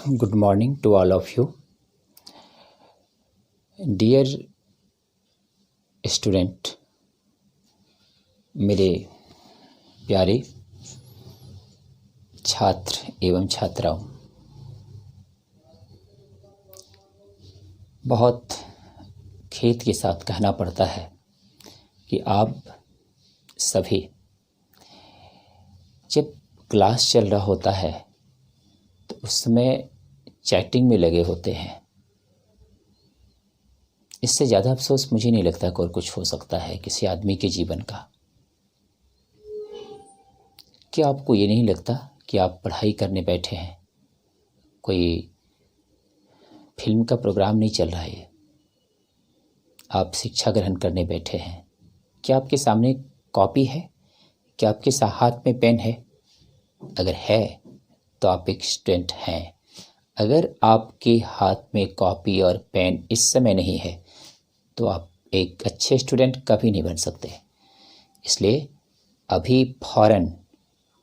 Good morning to all of you. Dear student, मेरे प्यारे छात्र एवं छात्राओं, बहुत खेद के साथ कहना पड़ता है कि आप सभी जब क्लास चल रहा होता है तो उस समय चैटिंग में लगे होते हैं। इससे ज़्यादा अफसोस मुझे नहीं लगता कि और कुछ हो सकता है किसी आदमी के जीवन का। क्या आपको ये नहीं लगता कि आप पढ़ाई करने बैठे हैं, कोई फिल्म का प्रोग्राम नहीं चल रहा है, आप शिक्षा ग्रहण करने बैठे हैं? क्या आपके सामने कॉपी है? क्या आपके हाथ में पेन है? अगर है तो आप एक स्टूडेंट हैं। अगर आपके हाथ में कॉपी और पेन इस समय नहीं है तो आप एक अच्छे स्टूडेंट कभी नहीं बन सकते। इसलिए अभी फ़ौरन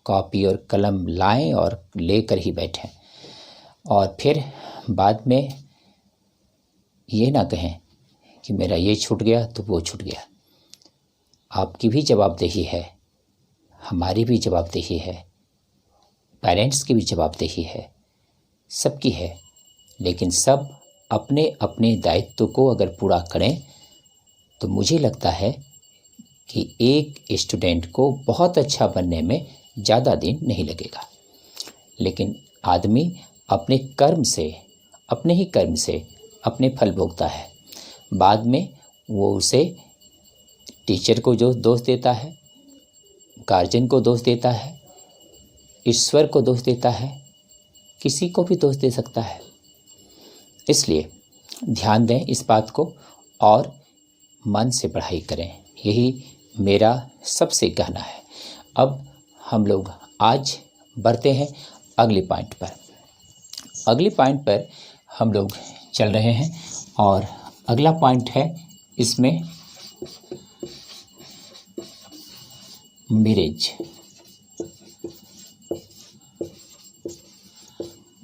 कॉपी और कलम लाएं और लेकर ही बैठें, और फिर बाद में ये ना कहें कि मेरा ये छूट गया तो वो छूट गया। आपकी भी जवाबदेही है, हमारी भी जवाबदेही है, पेरेंट्स की भी जवाबदेही है, सबकी है। लेकिन सब अपने अपने दायित्व को अगर पूरा करें तो मुझे लगता है कि एक स्टूडेंट को बहुत अच्छा बनने में ज़्यादा दिन नहीं लगेगा। लेकिन आदमी अपने कर्म से, अपने ही कर्म से अपने फल भोगता है। बाद में वो उसे टीचर को जो दोष देता है, गार्जियन को दोष देता है, ईश्वर को दोष देता है, किसी को भी दोष दे सकता है। इसलिए ध्यान दें इस बात को और मन से पढ़ाई करें, यही मेरा सबसे कहना है। अब हम लोग आज बढ़ते हैं अगले पॉइंट पर। अगले पॉइंट पर हम लोग चल रहे हैं और अगला पॉइंट है इसमें मैरिज,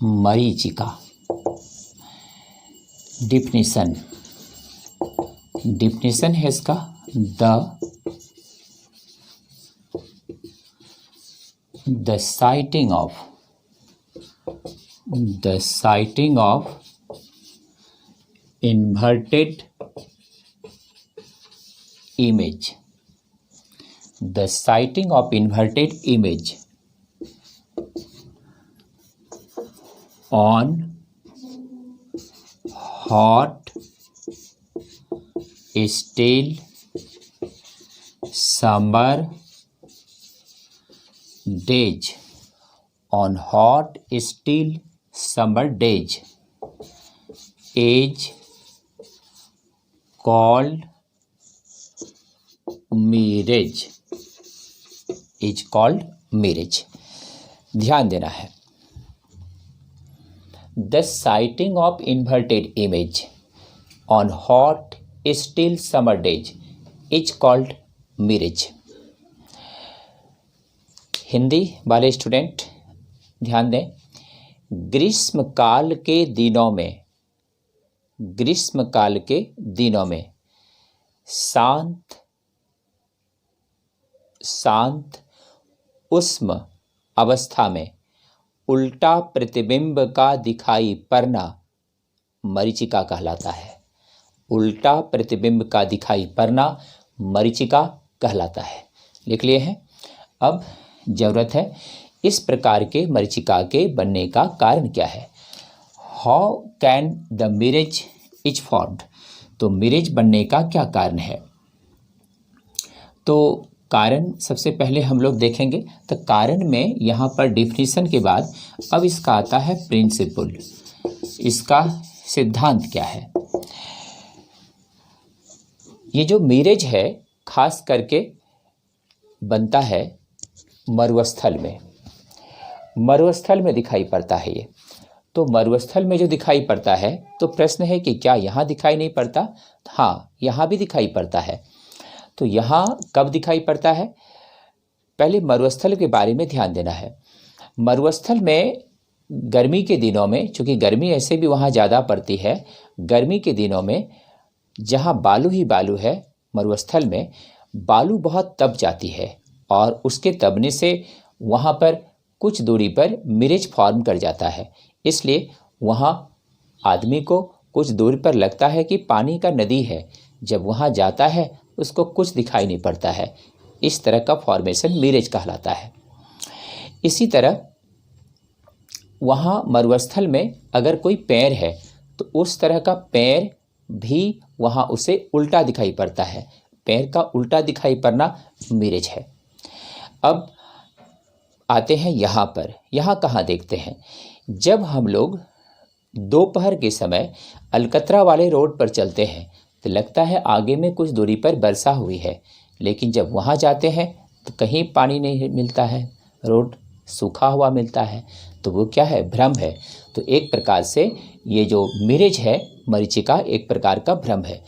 मरीचिका। डिफिनेशन है इसका, the sighting of inverted image, the sighting of inverted image on hot still summer days, on hot still summer days is called marriage, is called marriage। ध्यान देना है। The sighting of inverted image on hot still summer days is called marriage। Hindi वाले student ध्यान दें। ग्रीष्मकाल के दिनों में शांत उष्म अवस्था में उल्टा प्रतिबिंब का दिखाई पड़ना मरीचिका कहलाता है। उल्टा प्रतिबिंब का दिखाई पड़ना मरीचिका कहलाता है। लिख लिए हैं। अब जरूरत है इस प्रकार के मरीचिका के बनने का कारण क्या है। How can the marriage is formed, तो मैरिज बनने का क्या कारण है। तो कारण सबसे पहले हम लोग देखेंगे। तो कारण में यहाँ पर डिफिनीशन के बाद अब इसका आता है प्रिंसिपल, इसका सिद्धांत क्या है। ये जो मैरिज है खास करके बनता है मरुस्थल में दिखाई पड़ता है ये। तो मरुस्थल में जो दिखाई पड़ता है तो प्रश्न है कि क्या यहाँ दिखाई नहीं पड़ता। हाँ, यहाँ भी दिखाई पड़ता है। तो यहाँ कब दिखाई पड़ता है, पहले मरुस्थल के बारे में ध्यान देना है। मरुस्थल में गर्मी के दिनों में, चूँकि गर्मी ऐसे भी वहाँ ज़्यादा पड़ती है, गर्मी के दिनों में जहाँ बालू ही बालू है, मरुस्थल में बालू बहुत तप जाती है और उसके तपने से वहाँ पर कुछ दूरी पर मिर्च फॉर्म कर जाता है। इसलिए वहाँ आदमी को कुछ दूरी पर लगता है कि पानी का नदी है, जब वहाँ जाता है उसको कुछ दिखाई नहीं पड़ता है। इस तरह का फॉर्मेशन मिर्च कहलाता है। इसी तरह वहाँ मरुस्थल में अगर कोई पेड़ है तो उस तरह का पेड़ भी वहाँ उसे उल्टा दिखाई पड़ता है। पेड़ का उल्टा दिखाई पड़ना मिर्च है। अब आते हैं यहाँ पर। यहाँ कहाँ देखते हैं? जब हम लोग दोपहर के समय अलकतरा वाले रोड पर चलते हैं तो लगता है आगे में कुछ दूरी पर वर्षा हुई है, लेकिन जब वहाँ जाते हैं तो कहीं पानी नहीं मिलता है, रोड सूखा हुआ मिलता है। तो वो क्या है? भ्रम है। तो एक प्रकार से ये जो मिर्च है, मरीचिका, एक प्रकार का भ्रम है।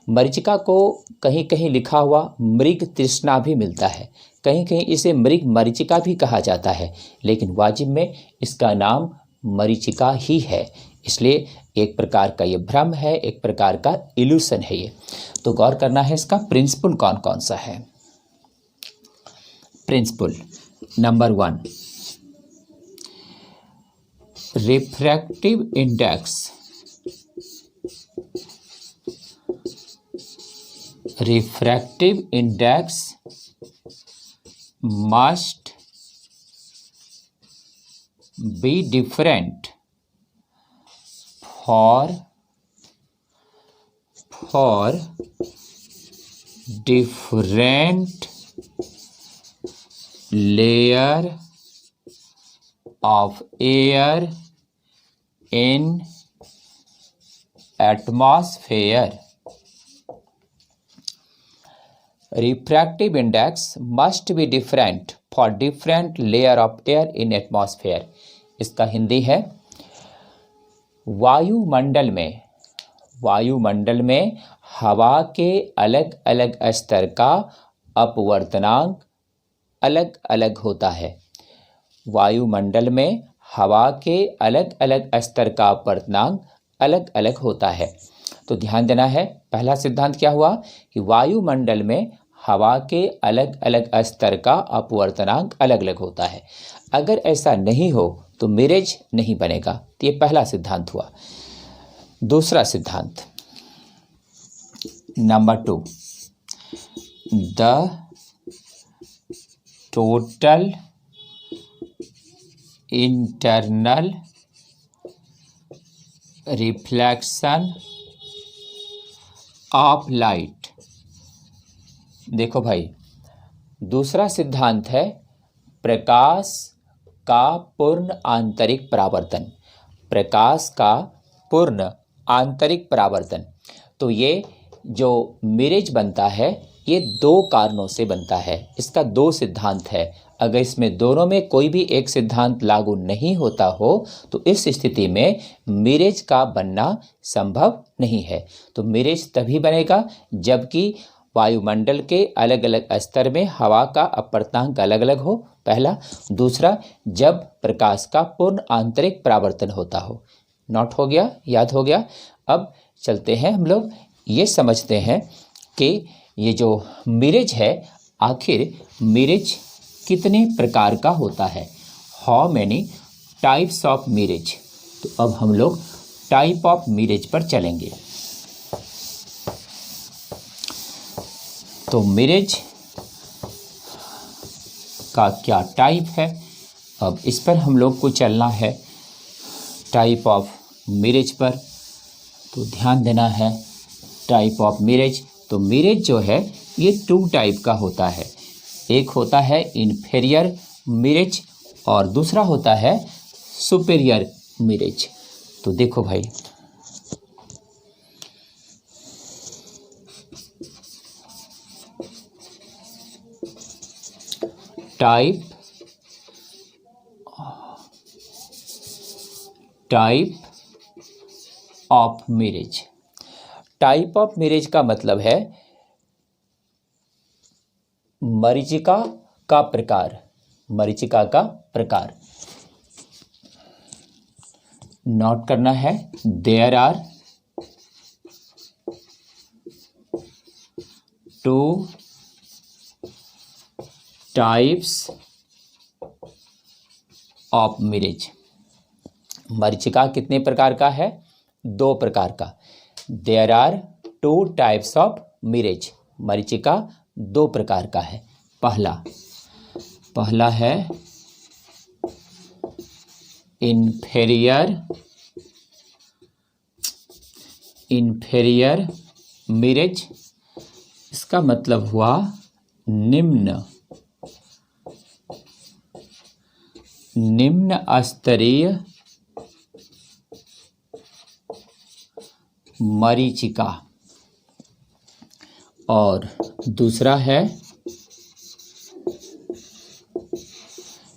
मरीचिका को कहीं कहीं लिखा हुआ मृग तृष्णा भी मिलता है, कहीं कहीं इसे मृग मरीचिका भी कहा जाता है, लेकिन वाजिब में इसका नाम मरीचिका ही है। इसलिए एक प्रकार का ये भ्रम है, एक प्रकार का इल्यूशन है ये। तो गौर करना है इसका प्रिंसिपल कौन कौन सा है। Principle number 1, refractive index. Refractive index must be different for different layer of air in atmosphere. Refractive index must be different for different layer of air in atmosphere. इसका हिंदी है, वायुमंडल में हवा के अलग अलग स्तर का अपवर्तनांक अलग अलग होता है। वायुमंडल में हवा के अलग अलग स्तर का अपवर्तनांक अलग अलग होता है। तो ध्यान देना है, पहला सिद्धांत क्या हुआ कि वायुमंडल में हवा के अलग अलग स्तर का अपवर्तनांक अलग अलग होता है। अगर ऐसा नहीं हो तो मिर्च नहीं बनेगा। तो ये पहला सिद्धांत हुआ। दूसरा सिद्धांत number 2, the total internal reflection of light. देखो भाई, दूसरा सिद्धांत है प्रकाश का पूर्ण आंतरिक परावर्तन। प्रकाश का पूर्ण आंतरिक परावर्तन। तो ये जो मिर्च बनता है ये 2 कारणों से बनता है। इसका 2 सिद्धांत है। अगर इसमें दोनों में कोई भी एक सिद्धांत लागू नहीं होता हो तो इस स्थिति में मिर्च का बनना संभव नहीं है। तो मिर्च तभी बनेगा जबकि वायुमंडल के अलग अलग स्तर में हवा का अपवर्तनांक अलग अलग हो, पहला। दूसरा, जब प्रकाश का पूर्ण आंतरिक परावर्तन होता हो। नोट हो गया? याद हो गया? अब चलते हैं, हम लोग ये समझते हैं कि ये जो मिर्च है, आखिर मिर्च कितने प्रकार का होता है। हाउ मैनी टाइप्स ऑफ मिर्च। तो अब हम लोग टाइप ऑफ मिर्च पर चलेंगे। तो मिर्च का क्या टाइप है, अब इस पर हम लोग को चलना है, टाइप ऑफ मिर्च पर। तो ध्यान देना है, टाइप ऑफ मिर्च। तो मिर्च जो है ये 2 टाइप का होता है। एक होता है इन्फीरियर मिर्च और दूसरा होता है सुपीरियर मिर्च। तो देखो भाई, टाइप ऑफ मिर्च। टाइप ऑफ मिर्च का मतलब है मरीचिका का प्रकार। मरीचिका का प्रकार। नोट करना है, there are two types of mirage. मरीचिका कितने प्रकार का है? 2 प्रकार का। There are 2 types of mirage. मरीचिका 2 प्रकार का है। पहला है इन्फेरियर मिरेज। इसका मतलब हुआ निम्न स्तरीय मरीचिका। और दूसरा है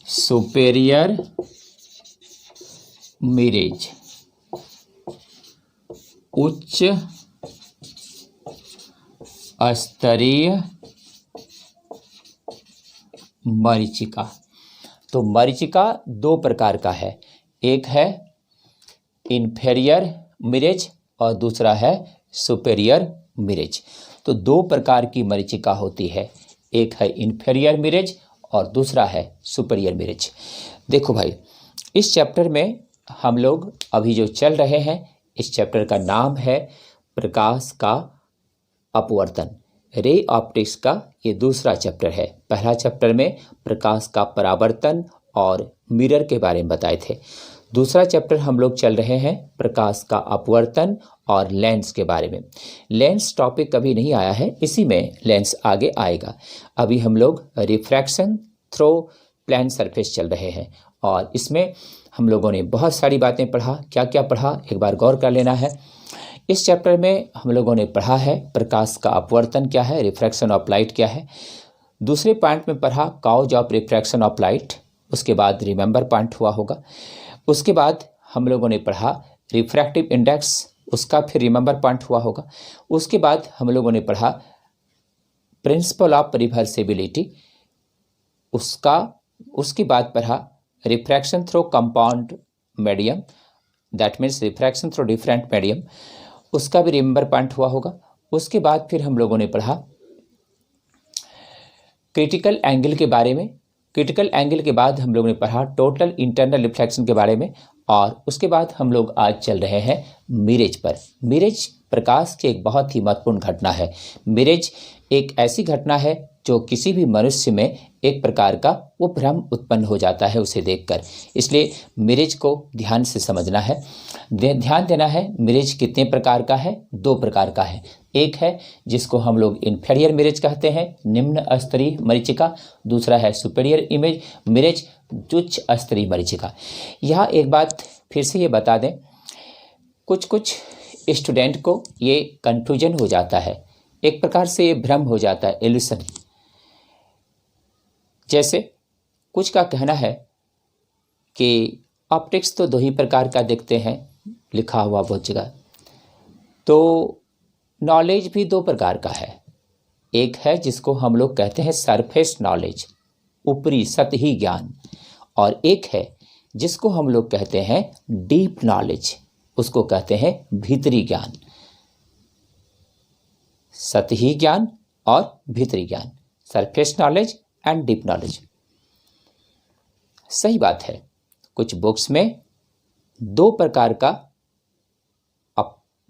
सुपेरियर मिरेज, उच्च स्तरीय मरीचिका। तो मरीचिका 2 प्रकार का है, एक है इन्फेरियर मिरेज और दूसरा है सुपेरियर मिरेज। तो 2 प्रकार की मरीचिका होती है, एक है इन्फेरियर मिरेज और दूसरा है सुपेरियर मिरेज। देखो भाई, इस चैप्टर में हम लोग अभी जो चल रहे हैं, इस चैप्टर का नाम है प्रकाश का अपवर्तन। रे ऑप्टिक्स का ये दूसरा चैप्टर है। पहला चैप्टर में प्रकाश का परावर्तन और मिरर के बारे में बताए थे। दूसरा चैप्टर हम लोग चल रहे हैं प्रकाश का अपवर्तन और लेंस के बारे में। लेंस टॉपिक कभी नहीं आया है, इसी में लेंस आगे आएगा। अभी हम लोग रिफ्रैक्शन थ्रू प्लेन सरफेस चल रहे हैं और इसमें हम लोगों ने बहुत सारी बातें पढ़ा। क्या क्या पढ़ा, एक बार गौर कर लेना है। इस चैप्टर में हम लोगों ने पढ़ा है प्रकाश का अपवर्तन क्या है, रिफ्रैक्शन ऑफ लाइट क्या है। दूसरे पॉइंट में पढ़ा cause of refraction of light, उसके बाद रिमेंबर पॉइंट हुआ होगा। उसके बाद हम लोगों ने पढ़ा रिफ्रैक्टिव इंडेक्स, उसका फिर रिमेंबर पॉइंट हुआ होगा। उसके बाद हम लोगों ने पढ़ा प्रिंसिपल ऑफ रिवर्सिबिलिटी, उसके बाद पढ़ा refraction through compound medium, that means refraction through different medium, उसका भी रिमेंबर पॉइंट हुआ होगा। उसके बाद फिर हम लोगों ने पढ़ा क्रिटिकल एंगल के बारे में। क्रिटिकल एंगल के बाद हम लोगों ने पढ़ा टोटल इंटरनल रिफ्लेक्शन के बारे में। और उसके बाद हम लोग आज चल रहे हैं मिरेज पर। मिरेज प्रकाश की एक बहुत ही महत्वपूर्ण घटना है। मिरेज एक ऐसी घटना है जो किसी भी मनुष्य में एक प्रकार का वो भ्रम उत्पन्न हो जाता है उसे देखकर। इसलिए मिरेज को ध्यान से समझना है, ध्यान देना है। मिरेज कितने प्रकार का है? 2 प्रकार का है। एक है जिसको हम लोग इन्फेरियर मिरेज कहते हैं, निम्न स्तरीय मरीचिका। दूसरा है सुपेरियर मिरेज, उच्च स्तरीय मरीचिका। यहाँ एक बात फिर से ये बता दें, कुछ स्टूडेंट को ये कन्फ्यूजन हो जाता है, एक प्रकार से ये भ्रम हो जाता है, इल्यूशन। जैसे कुछ का कहना है कि ऑप्टिक्स तो 2 ही प्रकार का देखते हैं, लिखा हुआ बहुत जगह। तो नॉलेज भी 2 प्रकार का है। एक है जिसको हम लोग कहते हैं सरफेस नॉलेज, ऊपरी सतही ज्ञान, और एक है जिसको हम लोग कहते हैं डीप नॉलेज, उसको कहते हैं भीतरी ज्ञान। सतही ज्ञान और भीतरी ज्ञान, surface knowledge and deep knowledge. सही बात है, कुछ बुक्स में 2 प्रकार का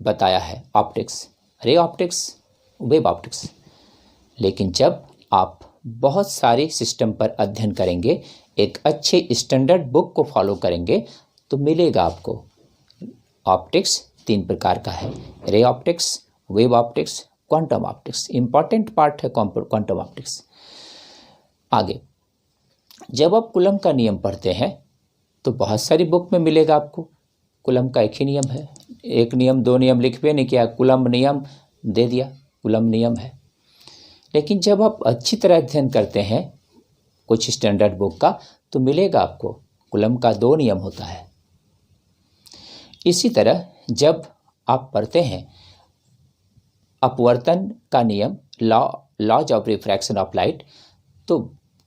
बताया है optics, ray optics, wave optics. लेकिन जब आप बहुत सारे सिस्टम पर अध्ययन करेंगे, एक अच्छे स्टैंडर्ड बुक को फॉलो करेंगे, तो मिलेगा आपको ऑप्टिक्स 3 प्रकार का है, ray optics, wave optics, quantum optics. Important part है क्वांटम ऑप्टिक्स। आगे जब आप कूलम का नियम पढ़ते हैं तो बहुत सारी बुक में मिलेगा आपको। कूलम का एक ही नियम है, एक नियम 2 नियम लिख भी नहीं किया, कूलम नियम दे दिया, कूलम नियम है। लेकिन जब आप अच्छी तरह अध्ययन करते हैं कुछ स्टैंडर्ड बुक का, तो मिलेगा आपको कूलम का 2 नियम होता है। इसी तरह जब आप पढ़ते हैं अपवर्तन का नियम, laws of refraction of light, तो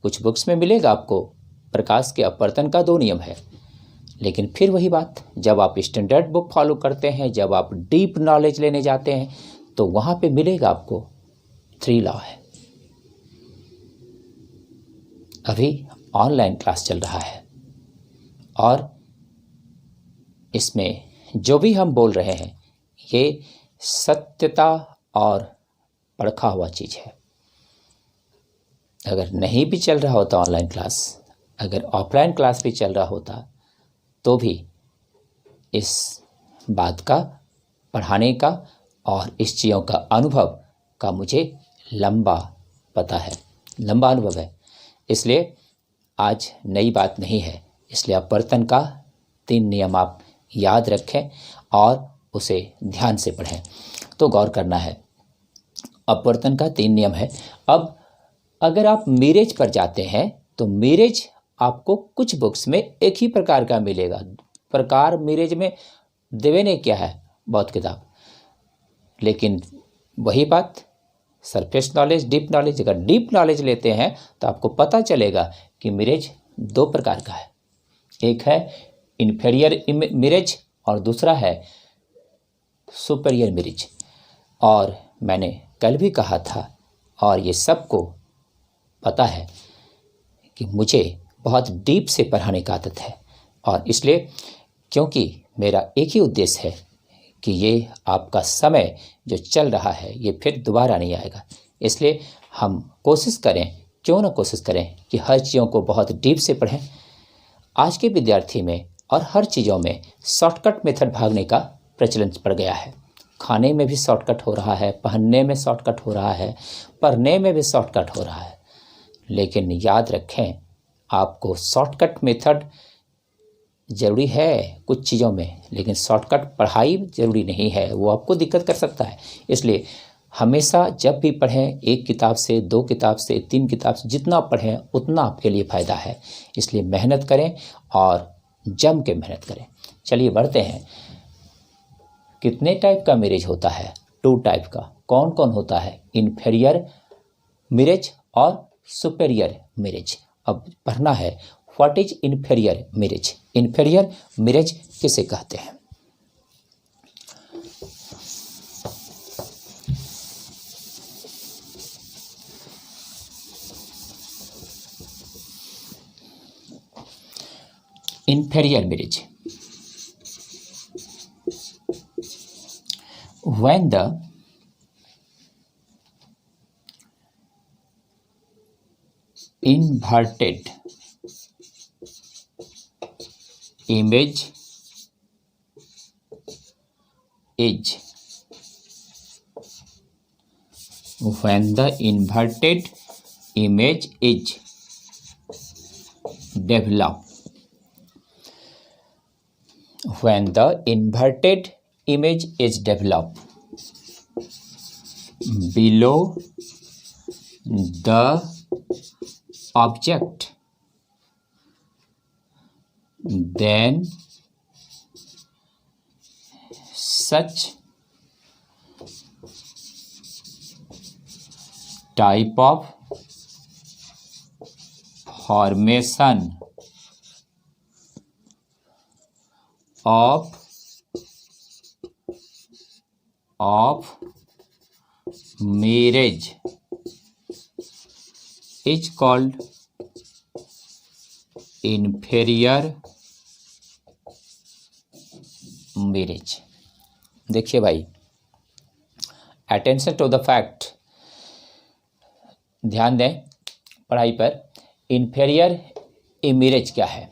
कुछ बुक्स में मिलेगा आपको प्रकाश के अपवर्तन का 2 नियम है। लेकिन फिर वही बात, जब आप स्टैंडर्ड बुक फॉलो करते हैं, जब आप डीप नॉलेज लेने जाते हैं, तो वहाँ पे मिलेगा आपको 3 लॉ है। अभी ऑनलाइन क्लास चल रहा है और इसमें जो भी हम बोल रहे हैं ये सत्यता और परखा हुआ चीज़ है। अगर नहीं भी चल रहा होता ऑनलाइन क्लास, अगर ऑफलाइन क्लास भी चल रहा होता, तो भी इस बात का, पढ़ाने का और इस चीज़ों का अनुभव का मुझे लंबा पता है, लंबा अनुभव है। इसलिए आज नई बात नहीं है, इसलिए अपवर्तन का 3 नियम आप याद रखें और उसे ध्यान से पढ़ें। तो गौर करना है, अपवर्तन का 3 नियम है। अब अगर आप मीरेज पर जाते हैं तो मीरेज आपको कुछ बुक्स में एक ही प्रकार का मिलेगा। प्रकार मीरेज में देवे ने क्या है, बहुत किताब, लेकिन वही बात सरफेस नॉलेज, डीप नॉलेज। अगर डीप नॉलेज लेते हैं तो आपको पता चलेगा कि मीरेज 2 प्रकार का है। एक है इन्फीरियर मीरेज और दूसरा है सुपीरियर मीरेज। और मैंने कल भी कहा था और ये सबको पता है कि मुझे बहुत डीप से पढ़ाने का आदत है, और इसलिए क्योंकि मेरा एक ही उद्देश्य है कि ये आपका समय जो चल रहा है ये फिर दोबारा नहीं आएगा। इसलिए हम कोशिश करें, क्यों ना कोशिश करें कि हर चीज़ों को बहुत डीप से पढ़ें। आज के विद्यार्थी में और हर चीज़ों में शॉर्टकट मेथड भागने का प्रचलन पड़ गया है। खाने में भी शॉर्टकट हो रहा है, पहनने में शॉर्टकट हो रहा है, पढ़ने में भी शॉर्टकट हो रहा है। लेकिन याद रखें, आपको शॉर्टकट मेथड ज़रूरी है कुछ चीज़ों में, लेकिन शॉर्टकट पढ़ाई ज़रूरी नहीं है, वो आपको दिक्कत कर सकता है। इसलिए हमेशा जब भी पढ़ें, 1 किताब से, 2 किताब से, 3 किताब से, जितना पढ़ें उतना आपके लिए फ़ायदा है। इसलिए मेहनत करें और जम के मेहनत करें। चलिए बढ़ते हैं। कितने टाइप का मीरेज होता है? 2 टाइप का। कौन कौन होता है? इन्फीरियर मीरेज और सुपीरियर मीरेज। अब पढ़ना है, व्हाट इज इन्फीरियर मीरेज। इन्फीरियर मीरेज किसे कहते हैं? Inferior marriage. When the inverted image is when the inverted image is developed. When the inverted image is developed below the object, then such type of formation of marriage is called inferior marriage. देखिए भाई, attention to the fact, ध्यान दें पढ़ाई पर। Inferior image क्या है?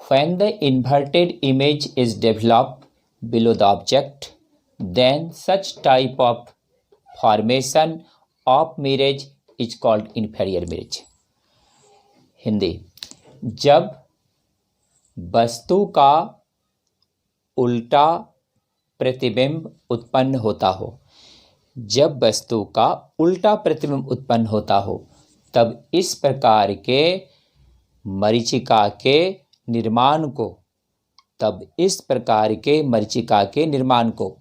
When the inverted image is developed below the object, then such type of formation of marriage is called inferior marriage. Hindi, जब वस्तु का उल्टा प्रतिबिंब उत्पन्न होता हो, जब वस्तु का उल्टा प्रतिबिंब उत्पन्न होता हो, तब इस प्रकार के मरीचिका के निर्माण को, तब इस प्रकार के मरीचिका के निर्माण को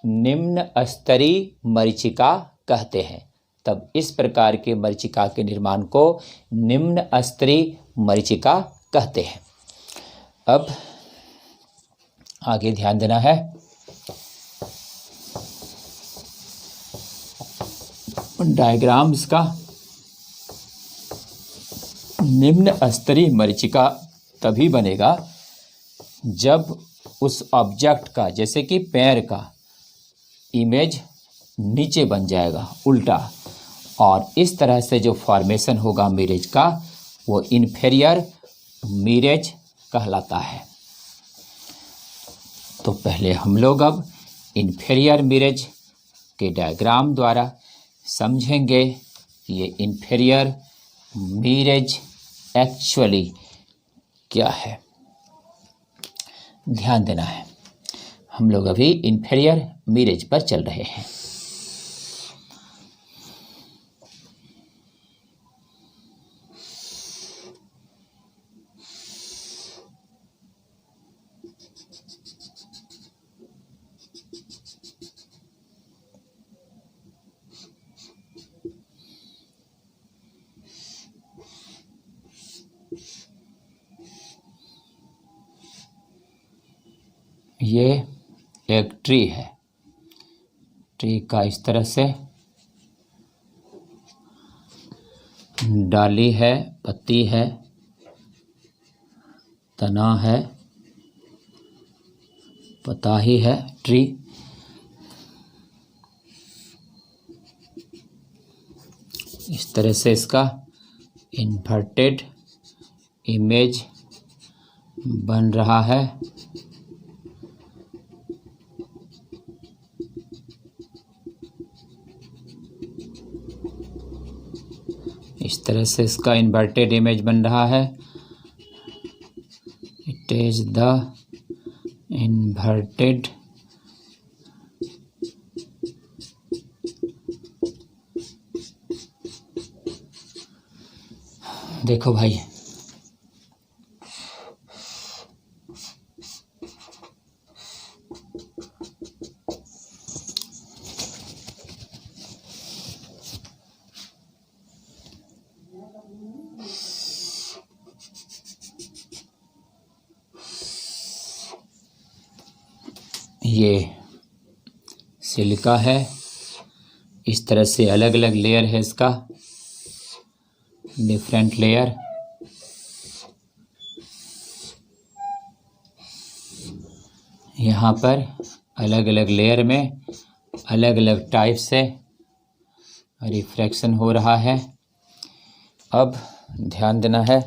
निम्न स्तरीय मरीचिका कहते हैं। तब इस प्रकार के मरीचिका के निर्माण को निम्न स्तरीय मरीचिका कहते हैं। अब आगे ध्यान देना है। डायग्राम्स का निम्न स्तरीय मरीचिका तभी बनेगा जब उस ऑब्जेक्ट का, जैसे कि पैर का, इमेज नीचे बन जाएगा उल्टा, और इस तरह से जो फॉर्मेशन होगा मिरेज का वो इन्फेरियर मिरेज कहलाता है। तो पहले हम लोग अब इन्फेरियर मिरेज के डायग्राम द्वारा समझेंगे ये इन्फेरियर मिरेज एक्चुअली क्या है। ध्यान देना है, हम लोग अभी इन्फेरियर मिरेज पर चल रहे हैं। ये एक ट्री है। ट्री का इस तरह से डाली है, पत्ती है, तना है, पता ही है ट्री। इस तरह से इसका इन्वर्टेड इमेज बन रहा है। इस तरह से इसका इन्वर्टेड इमेज बन रहा है। इट इज द इन्वर्टेड देखो भाई, ये सिलिका है। इस तरह से अलग अलग लेयर है इसका, डिफरेंट लेयर। यहाँ पर अलग अलग लेयर में अलग अलग टाइप से रिफ्रैक्शन हो रहा है। अब ध्यान देना है,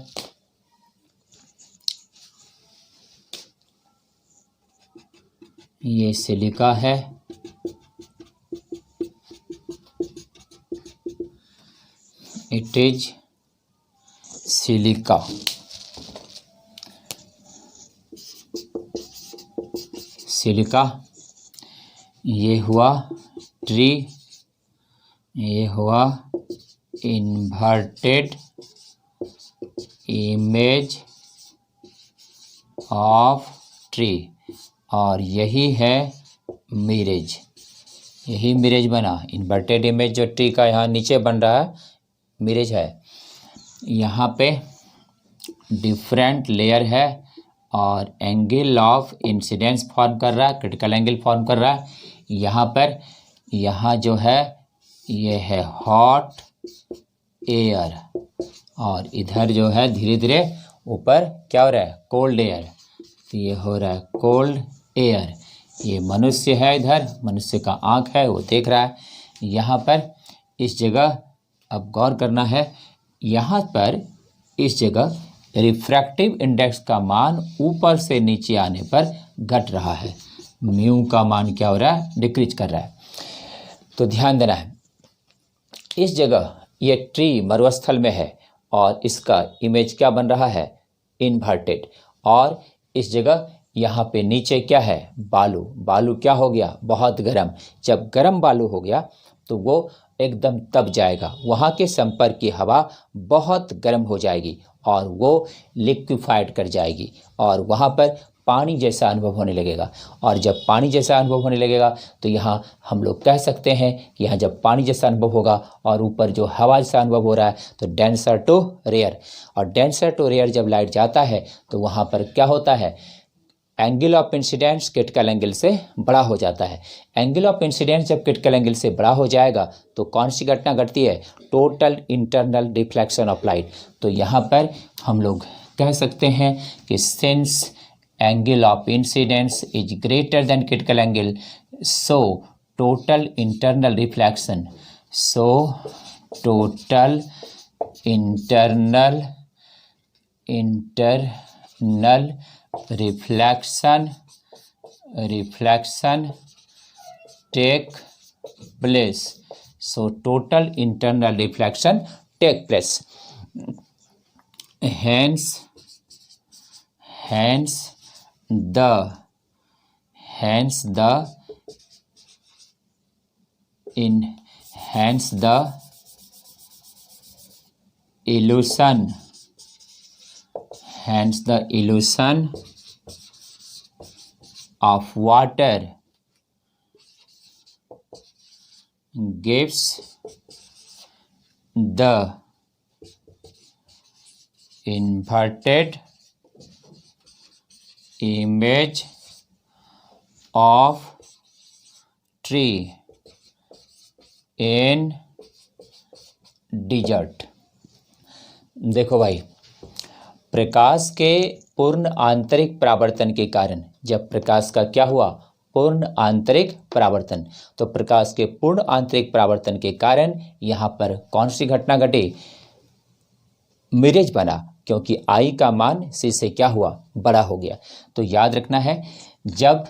ये सिलिका है। It is silica. सिलिका, ये हुआ ट्री, ये हुआ इन्वर्टेड इमेज ऑफ ट्री, और यही है मिरेज। यही मिरेज बना। इन्वर्टेड इमेज जो ट्री का यहाँ नीचे बन रहा है मिरेज है। यहाँ पे डिफरेंट लेयर है और एंगल ऑफ इंसिडेंस फॉर्म कर रहा है, क्रिटिकल एंगल फॉर्म कर रहा है। यहाँ पर, यहाँ जो है ये है हॉट एयर, और इधर जो है धीरे धीरे ऊपर क्या हो रहा है, कोल्ड एयर। तो ये हो रहा है कोल्ड एयर। ये मनुष्य है, इधर मनुष्य का आँख है, वो देख रहा है। यहाँ पर इस जगह अब गौर करना है, यहाँ पर इस जगह रिफ्रैक्टिव इंडेक्स का मान ऊपर से नीचे आने पर घट रहा है। म्यू का मान क्या हो रहा है, डिक्रीज कर रहा है। तो ध्यान देना है, इस जगह ये ट्री मरुस्थल में है और इसका इमेज क्या बन रहा है, इन्वर्टेड। और इस जगह यहाँ पे नीचे क्या है, बालू। बालू क्या हो गया, बहुत गर्म। जब गर्म बालू हो गया तो वो एकदम तप जाएगा, वहाँ के संपर्क की हवा बहुत गर्म हो जाएगी और वो लिक्विफाइड कर जाएगी और वहाँ पर पानी जैसा अनुभव होने लगेगा। और जब पानी जैसा अनुभव होने लगेगा तो यहाँ हम लोग कह सकते हैं कि यहाँ जब पानी जैसा अनुभव होगा और ऊपर जो हवा जैसा अनुभव हो रहा है तो डेंसर टू रेयर। और डेंसर टू रेयर जब लाइट जाता है तो वहाँ पर क्या होता है, angle of incidence critical angle से बड़ा हो जाता है। एंगल ऑफ इंसिडेंस जब क्रिटिकल एंगल से बड़ा हो जाएगा तो कौन सी घटना घटती है, total internal reflection of light. तो यहाँ पर हम लोग कह सकते हैं कि since angle of incidence is greater than critical angle so total internal reflection, so total internal reflection take place. So total internal reflection take place. Hence the illusion of water gives the inverted image of tree in desert। देखो भाई, प्रकाश के पूर्ण आंतरिक परावर्तन के कारण, जब प्रकाश का क्या हुआ, पूर्ण आंतरिक परावर्तन, तो प्रकाश के पूर्ण आंतरिक परावर्तन के कारण यहाँ पर कौन सी घटना घटी, मिरेज बना, क्योंकि आई का मान सी से क्या हुआ, बड़ा हो गया। तो याद रखना है, जब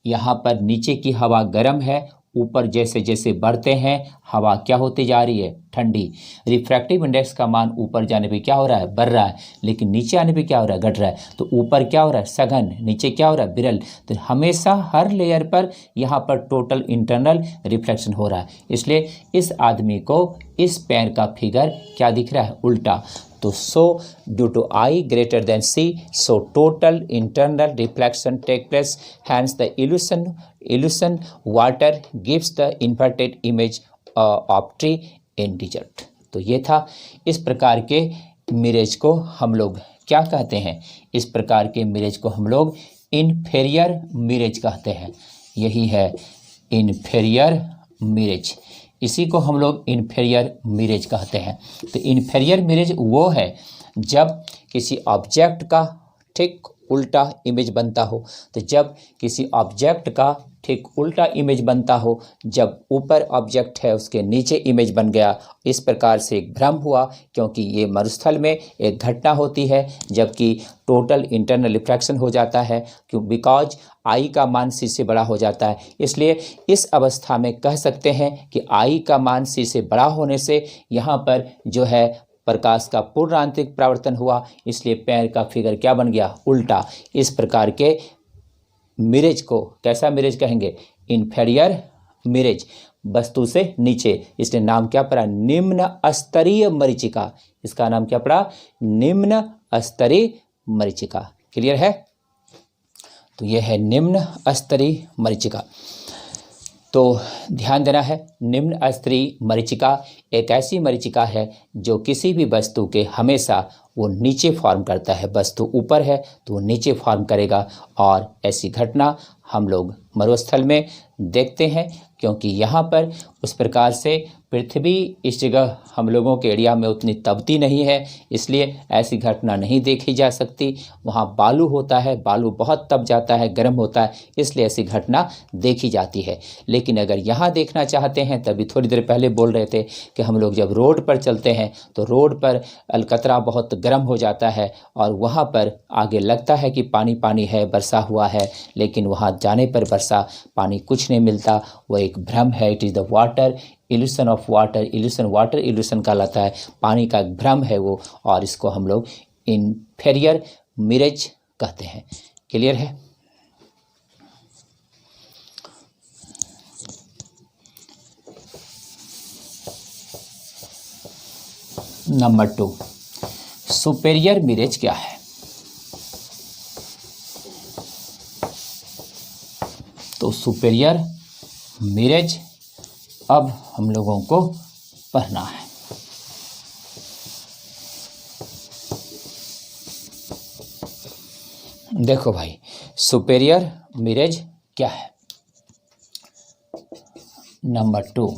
यहाँ पर नीचे की हवा गर्म है, ऊपर जैसे जैसे बढ़ते हैं हवा क्या होती जा रही है, ठंडी। रिफ्रैक्टिव इंडेक्स का मान ऊपर जाने पे क्या हो रहा है, बढ़ रहा है, लेकिन नीचे आने पे क्या हो रहा है, घट रहा है। तो ऊपर क्या हो रहा है, सघन, नीचे क्या हो रहा है, विरल। तो हमेशा हर लेयर पर यहाँ पर टोटल इंटरनल रिफ्लेक्शन हो रहा है। इसलिए इस आदमी को इस पैर का फिगर क्या दिख रहा है, उल्टा। तो so due to i greater than c, so total internal reflection take place, hence the illusion water gives the inverted image of tree in desert। तो ये था, इस प्रकार के मिरेज को हम लोग क्या कहते हैं, इस प्रकार के मिरेज को हम लोग इन्फेरियर मिरेज कहते हैं। यही है इन्फेरियर मिरेज, इसी को हम लोग इन्फेरियर मिरेज कहते हैं। तो इन्फेरियर मिरेज वो है जब किसी ऑब्जेक्ट का ठीक उल्टा इमेज बनता हो। तो जब किसी ऑब्जेक्ट का ठीक उल्टा इमेज बनता हो, जब ऊपर ऑब्जेक्ट है उसके नीचे इमेज बन गया, इस प्रकार से एक भ्रम हुआ, क्योंकि ये मरुस्थल में एक घटना होती है जबकि टोटल इंटरनल रिफ्रैक्शन हो जाता है, क्यों, बिकॉज आई का मान सी से बड़ा हो जाता है। इसलिए इस अवस्था में कह सकते हैं कि आई का मान सी से बड़ा होने से यहाँ पर जो है प्रकाश का पूर्ण आंतरिक परावर्तन हुआ, इसलिए पैर का फिगर क्या बन गया, उल्टा। इस प्रकार के मिरेज को कैसा मिरेज कहेंगे, इन्फेरियर मिरेज, वस्तु से नीचे, इसलिए नाम क्या पड़ा, निम्न स्तरीय मरीचिका। इसका नाम क्या पड़ा, निम्न स्तरीय मरीचिका। क्लियर है। तो यह है निम्न स्तरीय मरीचिका। तो ध्यान देना है, निम्न स्तरीय मरीचिका एक ऐसी मरीचिका है जो किसी भी वस्तु के हमेशा वो नीचे फॉर्म करता है। वस्तु ऊपर है तो वो नीचे फॉर्म करेगा, और ऐसी घटना हम लोग मरुस्थल में देखते हैं, क्योंकि यहाँ पर उस प्रकार से पृथ्वी इस जगह हम लोगों के एरिया में उतनी तपती नहीं है, इसलिए ऐसी घटना नहीं देखी जा सकती। वहाँ बालू होता है, बालू बहुत तप जाता है, गर्म होता है, इसलिए ऐसी घटना देखी जाती है। लेकिन अगर यहाँ देखना चाहते हैं, तभी थोड़ी देर पहले बोल रहे थे कि हम लोग जब रोड पर चलते हैं तो रोड पर अलकतरा बहुत गर्म हो जाता है, और वहाँ पर आगे लगता है कि पानी पानी है, वर्षा हुआ है, लेकिन वहाँ जाने पर वर्षा पानी कुछ नहीं मिलता, वो एक भ्रम है। It is the water evolution of water, evolution water evolution कहलाता है, पानी का एक भ्रम है वो, और इसको हम लोग इन्फेरियर मिरेज कहते हैं। क्लियर है। नंबर 2, सुपेरियर मिरेज क्या है। सुपेरियर मिरेज अब हम लोगों को पढ़ना है। देखो भाई, सुपेरियर मिरेज क्या है। नंबर 2,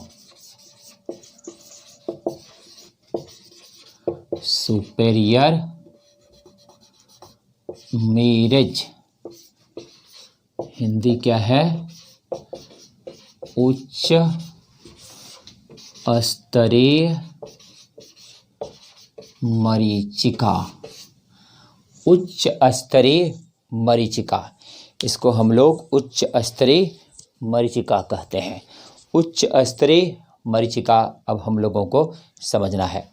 सुपेरियर मिरेज हिंदी क्या है? उच्च स्तरीय मरीचिका। उच्च स्तरीय मरीचिका, इसको हम लोग उच्च स्तरीय मरीचिका कहते हैं। उच्च स्तरीय मरीचिका अब हम लोगों को समझना है।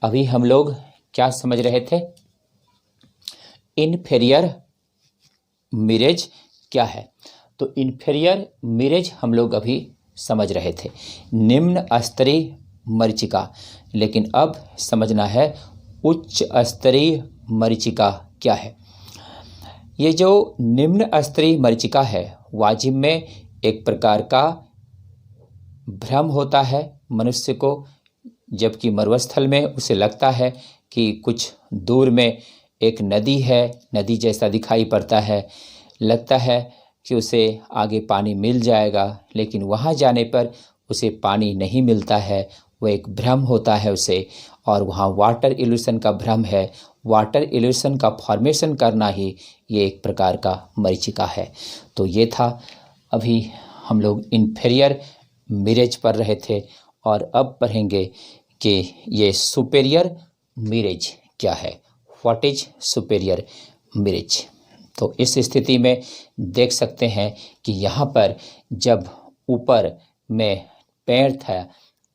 अभी हम लोग क्या समझ रहे थे? इन्फीरियर मिरेज क्या है? तो इन्फीरियर मिरेज हम लोग अभी समझ रहे थे, निम्न स्तरीय मरीचिका। लेकिन अब समझना है उच्च स्तरीय मरीचिका क्या है। ये जो निम्न स्तरीय मरीचिका है, वाजिब में एक प्रकार का भ्रम होता है मनुष्य को, जबकि मरुस्थल में उसे लगता है कि कुछ दूर में एक नदी है, नदी जैसा दिखाई पड़ता है, लगता है कि उसे आगे पानी मिल जाएगा, लेकिन वहाँ जाने पर उसे पानी नहीं मिलता है। वो एक भ्रम होता है उसे, और वहाँ वाटर इल्यूशन का भ्रम है। वाटर इल्यूशन का फॉर्मेशन करना ही ये एक प्रकार का मरीचिका है। तो ये था, अभी हम लोग इन्फीरियर मिरेज पढ़ रहे थे, और अब पढ़ेंगे कि ये सुपेरियर मिरेज क्या है। What is superior mirage? तो इस स्थिति में देख सकते हैं कि यहाँ पर जब ऊपर में पैर था,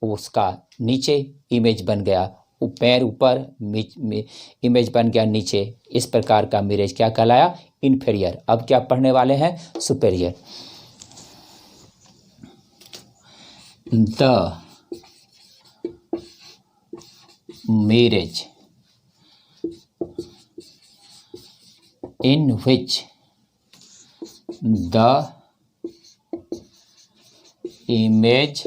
उसका नीचे इमेज बन गया, वो पैर ऊपर इमेज बन गया नीचे। इस प्रकार का मिरेज क्या कहलाया? इन्फीरियर। अब क्या पढ़ने वाले हैं? Superior. The mirage in which the image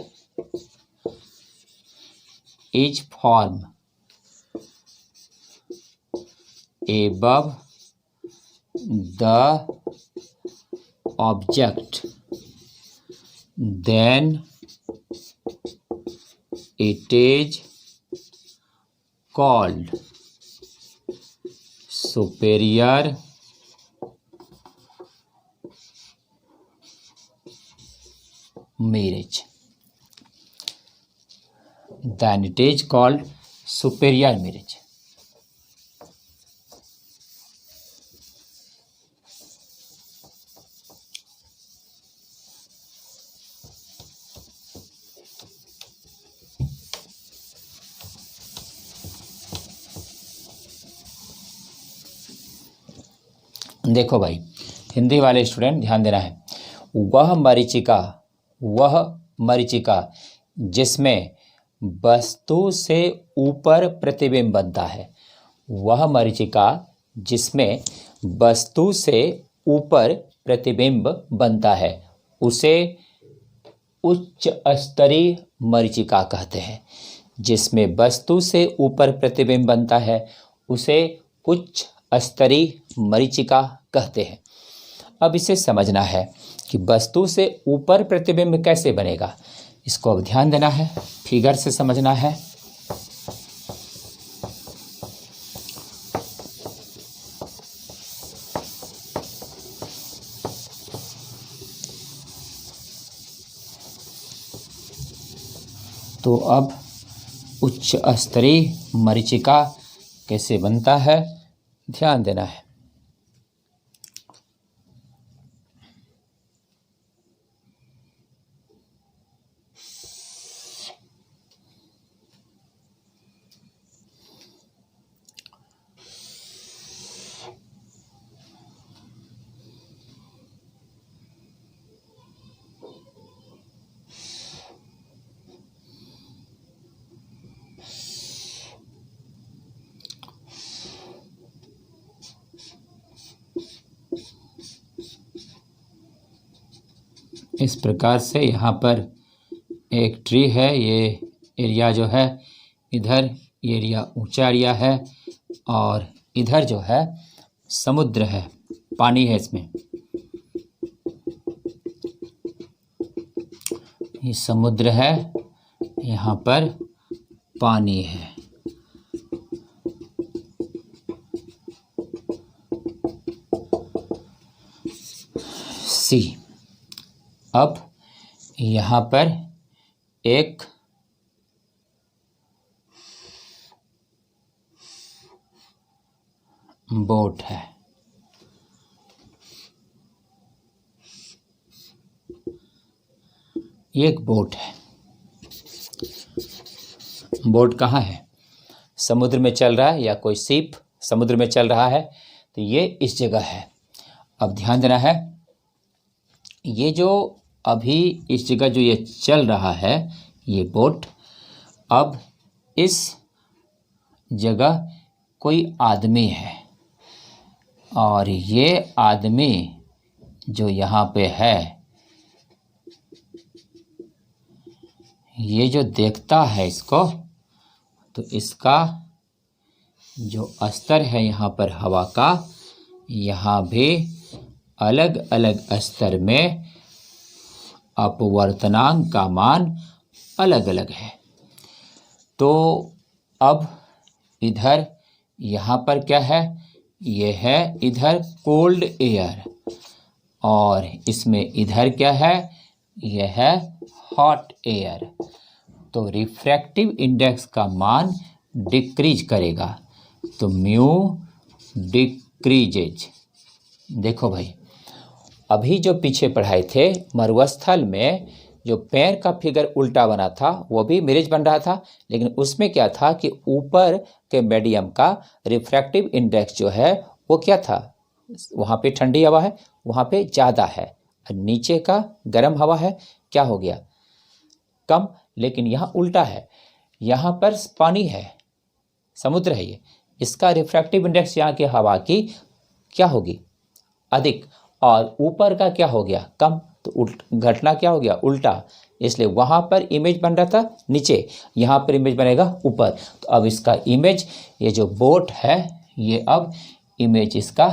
is formed above the object, then it is called superior mirage. Then it is called superior mirage. देखो भाई, हिंदी वाले स्टूडेंट ध्यान देना है। वह मरीचिका जिसमें वस्तु से ऊपर प्रतिबिंब बनता है। वह मरीचिका जिसमें वस्तु से ऊपर प्रतिबिंब बनता है, उसे उच्च स्तरीय मरीचिका कहते हैं। जिसमें वस्तु से ऊपर प्रतिबिंब बनता है, उसे उच्च स्तरीय मरीचिका कहते हैं। अब इसे समझना है कि वस्तु से ऊपर प्रतिबिंब कैसे बनेगा, इसको अब ध्यान देना है, फिगर से समझना है। तो अब उच्च स्तरीय मरीचिका कैसे बनता है, ध्यान देना है। इस प्रकार से यहाँ पर एक ट्री है, ये एरिया जो है इधर ये एरिया ऊंचा एरिया है और इधर जो है समुद्र है, पानी है इसमें। ये समुद्र है, यहाँ पर पानी है। सी। अब यहाँ पर एक बोट है। ये एक बोट है। बोट कहाँ है? समुद्र में चल रहा है या कोई शिप समुद्र में चल रहा है, तो ये इस जगह है। अब ध्यान देना है, ये जो अभी इस जगह जो ये चल रहा है ये बोट, अब इस जगह कोई आदमी है और ये आदमी जो यहाँ पे है, ये जो देखता है इसको, तो इसका जो स्तर है यहाँ पर हवा का, यहाँ भी अलग अलग स्तर में अपवर्तनांक का मान अलग अलग है। तो अब इधर यहाँ पर क्या है? ये है इधर कोल्ड एयर और इसमें इधर क्या है? यह है हॉट एयर। तो रिफ्रैक्टिव इंडेक्स का मान डिक्रीज करेगा, तो म्यू डिक्रीजेज। देखो भाई, अभी जो पीछे पढ़ाए थे मरुस्थल में जो पैर का फिगर उल्टा बना था वो भी मिरेज बन रहा था, लेकिन उसमें क्या था कि ऊपर के मीडियम का रिफ्रैक्टिव इंडेक्स जो है वो क्या था, वहाँ पे ठंडी हवा है, वहाँ पे ज़्यादा है, और नीचे का गर्म हवा है, क्या हो गया, कम। लेकिन यहाँ उल्टा है, यहाँ पर पानी है, समुद्र है ये, इसका रिफ्रैक्टिव इंडेक्स यहाँ की हवा की क्या होगी, अधिक, और ऊपर का क्या हो गया, कम। तो घटना क्या हो गया, उल्टा। इसलिए वहाँ पर इमेज बन रहा था नीचे, यहाँ पर इमेज बनेगा ऊपर। तो अब इसका इमेज, ये जो बोट है ये अब इमेज इसका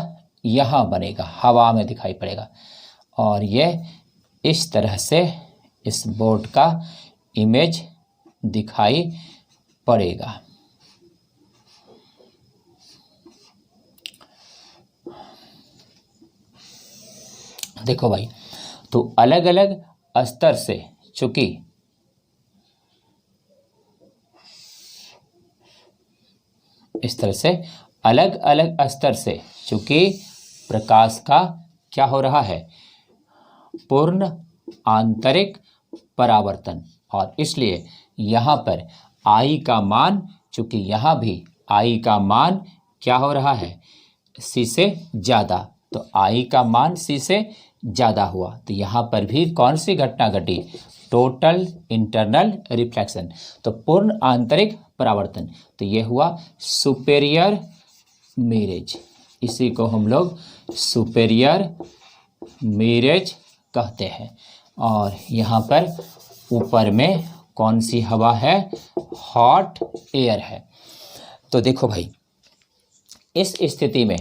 यहाँ बनेगा, हवा में दिखाई पड़ेगा, और ये इस तरह से इस बोट का इमेज दिखाई पड़ेगा। देखो भाई, तो अलग अलग स्तर से, चूंकि इस तरह से अलग अलग स्तर से, चूंकि प्रकाश का क्या हो रहा है, पूर्ण आंतरिक परावर्तन, और इसलिए यहाँ पर आई का मान, चूंकि यहाँ भी आई का मान क्या हो रहा है, सी से ज़्यादा, तो आई का मान सी से ज़्यादा हुआ, तो यहाँ पर भी कौन सी घटना घटी, टोटल इंटरनल रिफ्लेक्शन, तो पूर्ण आंतरिक परावर्तन। तो ये हुआ सुपेरियर मिरेज, इसी को हम लोग सुपेरियर मिरेज कहते हैं। और यहाँ पर ऊपर में कौन सी हवा है, हॉट एयर है। तो देखो भाई, इस स्थिति में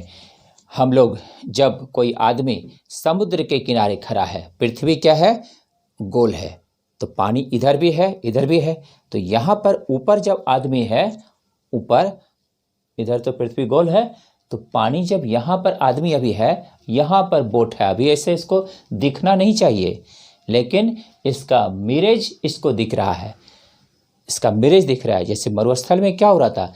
हम लोग, जब कोई आदमी समुद्र के किनारे खड़ा है, पृथ्वी क्या है, गोल है, तो पानी इधर भी है इधर भी है, तो यहाँ पर ऊपर जब आदमी है, ऊपर, इधर तो पृथ्वी गोल है, तो पानी जब यहाँ पर आदमी अभी है, यहाँ पर बोट है, अभी ऐसे इसको दिखना नहीं चाहिए, लेकिन इसका मिरेज इसको दिख रहा है, इसका मिरेज दिख रहा है। जैसे मरुस्थल में क्या हो रहा था,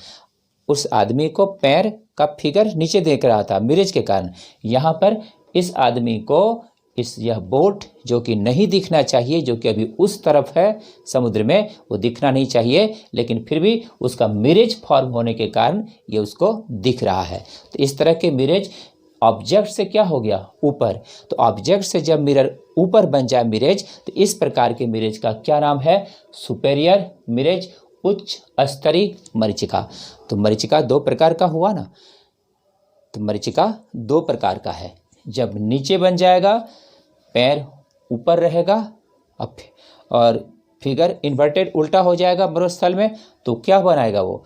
उस आदमी को पैर का फिगर नीचे देख रहा था मिरेज के कारण, यहाँ पर इस आदमी को यह बोट जो कि नहीं दिखना चाहिए, जो कि अभी उस तरफ है समुद्र में, वो दिखना नहीं चाहिए, लेकिन फिर भी उसका मिरेज फॉर्म होने के कारण ये उसको दिख रहा है। तो इस तरह के मिरेज ऑब्जेक्ट से क्या हो गया, ऊपर, तो ऑब्जेक्ट से जब मिरर ऊपर बन जाए मिरेज, तो इस प्रकार के मिरेज का क्या नाम है, सुपेरियर मिरेज, उच्च स्तरीय मरीचिका। तो मरीचिका दो प्रकार का हुआ ना, तो मरीचिका दो प्रकार का है, जब नीचे बन जाएगा पैर ऊपर रहेगा और फिगर इन्वर्टेड उल्टा हो जाएगा मरुस्थल में, तो क्या बनाएगा वो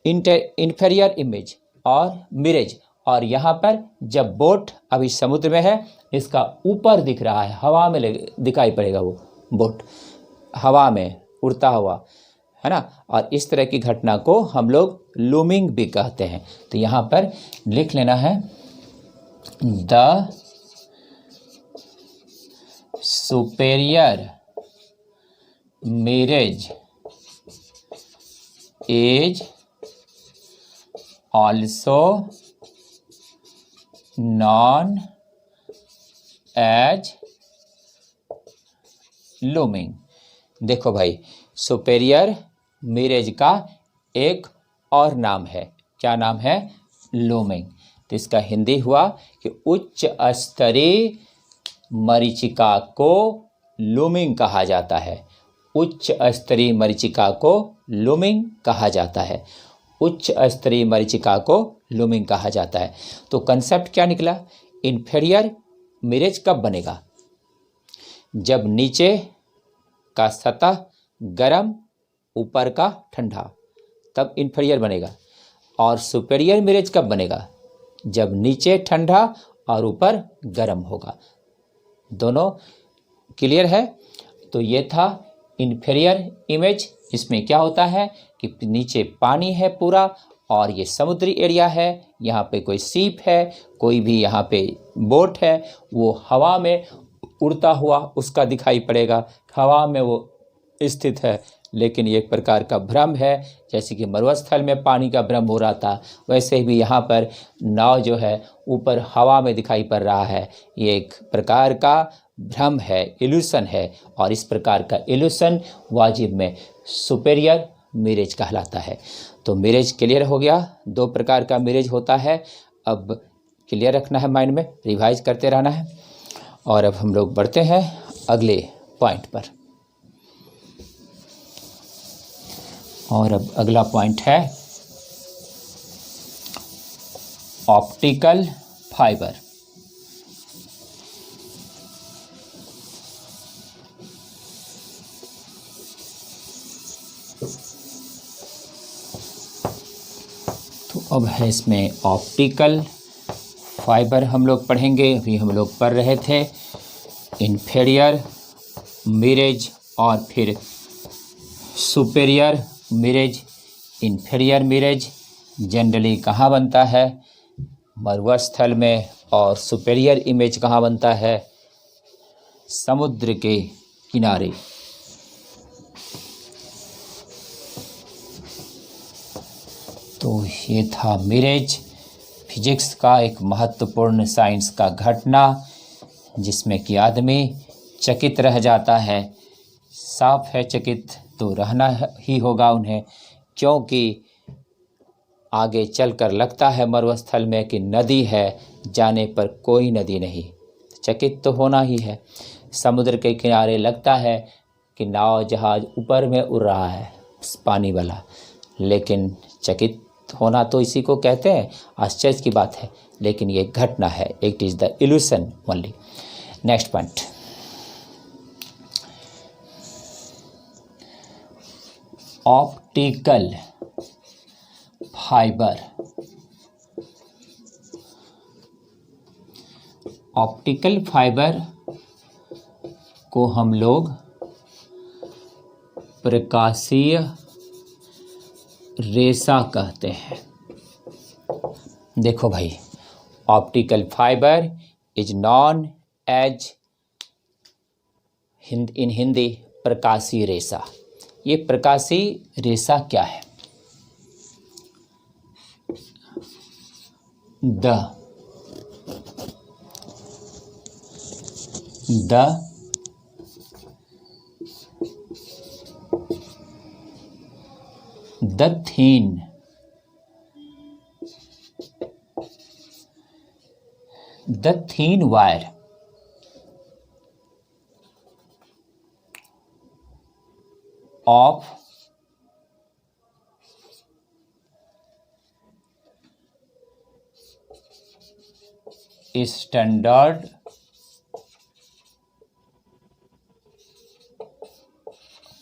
इंफेरियर इमेज और मिरेज। और यहाँ पर जब बोट अभी समुद्र में है, इसका ऊपर दिख रहा है, हवा में दिखाई पड़ेगा वो बोट, हवा में उड़ता हुआ, है ना। और इस तरह की घटना को हम लोग लूमिंग भी कहते हैं। तो यहाँ पर लिख लेना है the superior mirage is also known as looming. देखो भाई, सुपेरियर मिरेज का एक और नाम है, क्या नाम है? लूमिंग। तो इसका हिंदी हुआ कि उच्च स्तरीय मरीचिका को लूमिंग कहा जाता है। उच्च स्तरीय मरीचिका को लूमिंग कहा जाता है। उच्च स्तरीय मरीचिका को लूमिंग कहा जाता है। तो कंसेप्ट क्या निकला? इंफीरियर मिरेज कब बनेगा? जब नीचे का सतह गरम, ऊपर का ठंडा, तब इंफीरियर बनेगा। और सुपेरियर मिरेज कब बनेगा? जब नीचे ठंडा और ऊपर गरम होगा। दोनों क्लियर है? तो ये था इंफीरियर इमेज। इसमें क्या होता है कि नीचे पानी है पूरा और ये समुद्री एरिया है, यहाँ पे कोई सीप है, कोई भी यहाँ पे बोट है, वो हवा में उड़ता हुआ उसका दिखाई पड़ेगा, हवा में वो स्थित है। लेकिन ये एक प्रकार का भ्रम है, जैसे कि मरुस्थल में पानी का भ्रम हो रहा था, वैसे भी यहाँ पर नाव जो है ऊपर हवा में दिखाई पड़ रहा है। ये एक प्रकार का भ्रम है, इल्यूशन है, और इस प्रकार का इल्यूशन वाजिब में सुपेरियर मिरेज कहलाता है। तो मिरेज क्लियर हो गया, दो प्रकार का मिरेज होता है। अब क्लियर रखना है, माइंड में रिवाइज करते रहना है। और अब हम लोग बढ़ते हैं अगले पॉइंट पर। और अब अगला पॉइंट है ऑप्टिकल फाइबर। तो अब है इसमें ऑप्टिकल फाइबर हम लोग पढ़ेंगे। अभी हम लोग पढ़ रहे थे इंफीरियर मिरेज और फिर superior mirage. Inferior mirage generally कहाँ बनता है? मरुस्थल में। और सुपेरियर इमेज कहाँ बनता है? समुद्र के किनारे। तो ये था मिरेज, फिजिक्स का एक महत्वपूर्ण साइंस का घटना, जिसमें कि आदमी चकित रह जाता है। साफ है, चकित तो रहना ही होगा उन्हें, क्योंकि आगे चलकर लगता है मरुस्थल में कि नदी है, जाने पर कोई नदी नहीं। चकित तो होना ही है। समुद्र के किनारे लगता है कि नाव जहाज ऊपर में उड़ रहा है पानी वाला, लेकिन चकित होना तो इसी को कहते हैं। आश्चर्य की बात है, लेकिन ये घटना है। It is the illusion only. Next point, optical fibre. Optical fibre को हम लोग प्रकाशीय रेशा कहते हैं। देखो भाई, optical fibre is known in Hindi हिंदी प्रकाशीय रेशा। ये प्रकाशीय रेशा क्या है? the thin wire of standard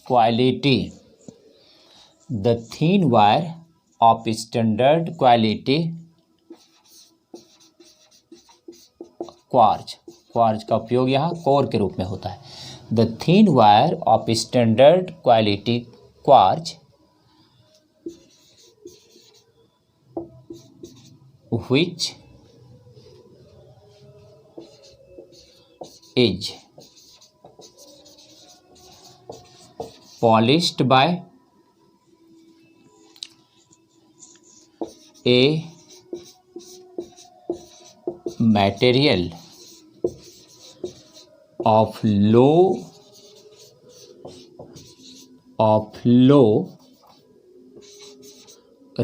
quality, the thin wire of standard quality quartz. Quartz का उपयोग यहाँ कोर के रूप में होता है। The thin wire of standard quality quartz which is polished by a material of low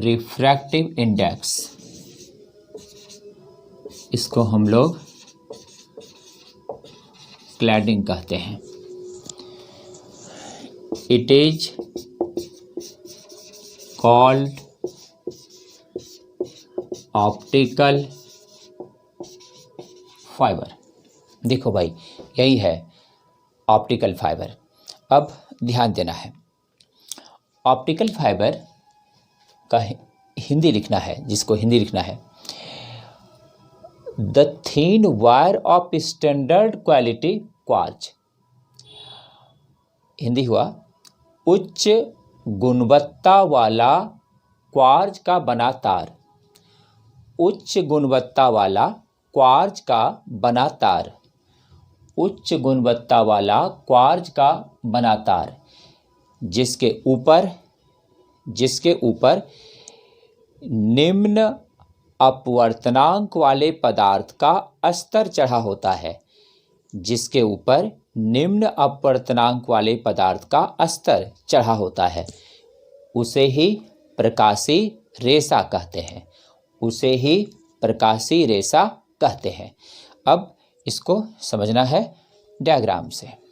refractive index, इसको हम लोग क्लैडिंग कहते हैं। It is called optical fibre. देखो भाई, यही है ऑप्टिकल फाइबर। अब ध्यान देना है, ऑप्टिकल फाइबर का हिंदी लिखना है, जिसको हिंदी लिखना है, the thin wire of standard quality quartz. Hindi हुआ उच्च गुणवत्ता वाला क्वार्ज का बना तार। उच्च गुणवत्ता वाला क्वार्ज का बना तार। उच्च गुणवत्ता वाला क्वार्ज का बना तार जिसके ऊपर निम्न अपवर्तनांक वाले पदार्थ का स्तर चढ़ा होता है। जिसके ऊपर निम्न अपवर्तनांक वाले पदार्थ का स्तर चढ़ा होता है उसे ही प्रकाशी रेशा कहते हैं। उसे ही प्रकाशी रेशा कहते हैं। अब इसको समझना है डायग्राम से।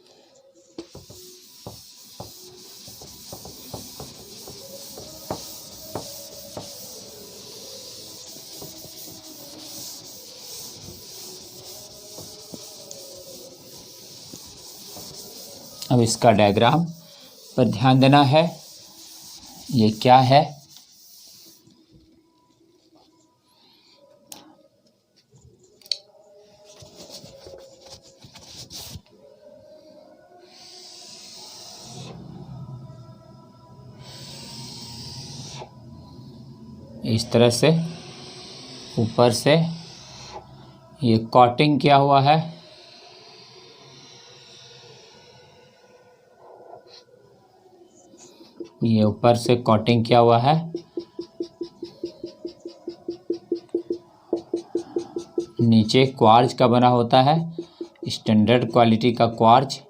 अब इसका डायग्राम पर ध्यान देना है। ये क्या है? इस तरह से ऊपर से ये कोटिंग किया हुआ है। ये ऊपर से कोटिंग किया हुआ है। नीचे क्वार्ज का बना होता है, स्टैंडर्ड क्वालिटी का क्वार्ज।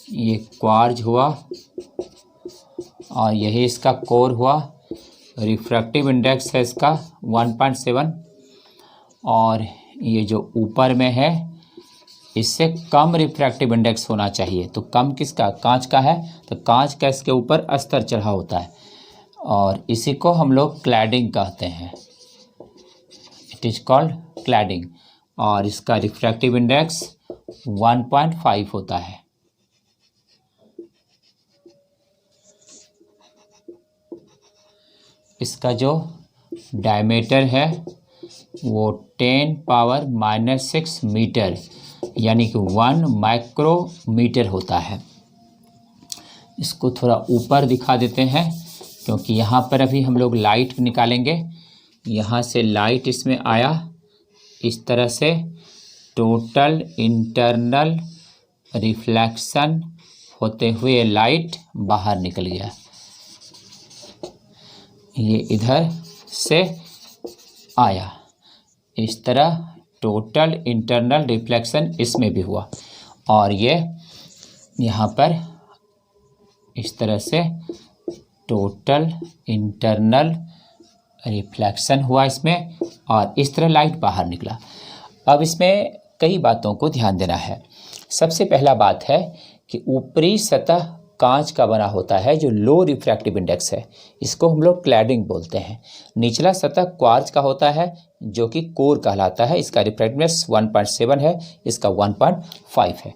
ये क्वार्ज हुआ और यही इसका कोर हुआ। रिफ्रैक्टिव इंडेक्स है इसका 1.7 और ये जो ऊपर में है इससे कम रिफ्रैक्टिव इंडेक्स होना चाहिए। तो कम किसका? कांच का है, तो कांच का इसके ऊपर अस्तर चढ़ा होता है और इसी को हम लोग क्लैडिंग कहते हैं। इट इज कॉल्ड क्लैडिंग और इसका रिफ्रैक्टिव इंडेक्स 1.5 होता है। इसका जो डायमीटर है वो 10⁻⁻6 मीटर यानी कि 1 माइक्रोमीटर होता है। इसको थोड़ा ऊपर दिखा देते हैं क्योंकि यहाँ पर अभी हम लोग लाइट निकालेंगे। यहाँ से लाइट इसमें आया, इस तरह से टोटल इंटरनल रिफ्लेक्शन होते हुए लाइट बाहर निकल गया। ये इधर से आया, इस तरह टोटल इंटरनल रिफ्लेक्शन इसमें भी हुआ और ये यहाँ पर इस तरह से टोटल इंटरनल रिफ्लेक्शन हुआ इसमें और इस तरह लाइट बाहर निकला। अब इसमें कई बातों को ध्यान देना है। सबसे पहला बात है कि ऊपरी सतह कांच का बना होता है जो लो रिफ्रैक्टिव इंडेक्स है, इसको हम लोग क्लैडिंग बोलते हैं। निचला सतह क्वार्ट्ज का होता है जो कि कोर कहलाता है, इसका रिफ्रैक्टिवनेस 1.7 है, इसका 1.5 है।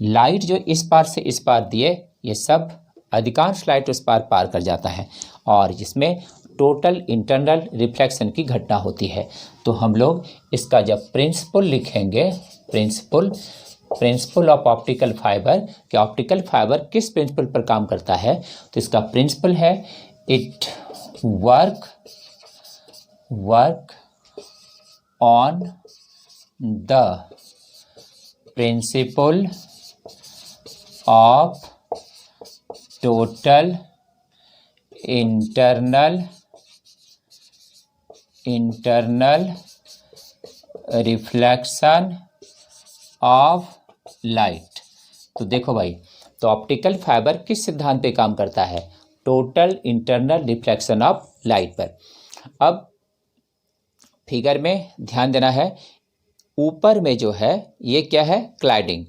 लाइट जो इस पार से इस पार दिए, ये सब अधिकांश लाइट उस पार पार कर जाता है और जिसमें टोटल इंटरनल रिफ्लेक्शन की घटना होती है। तो हम लोग इसका जब प्रिंसिपल लिखेंगे, प्रिंसिपल ऑफ ऑप्टिकल फाइबर, कि ऑप्टिकल फाइबर किस प्रिंसिपल पर काम करता है, तो इसका प्रिंसिपल है it work on the principle of total internal reflection of light. तो देखो भाई, तो ऑप्टिकल फाइबर किस सिद्धांत पे काम करता है, total internal reflection of light पर। अब फिगर में ध्यान देना है, ऊपर में जो है ये क्या है, क्लैडिंग,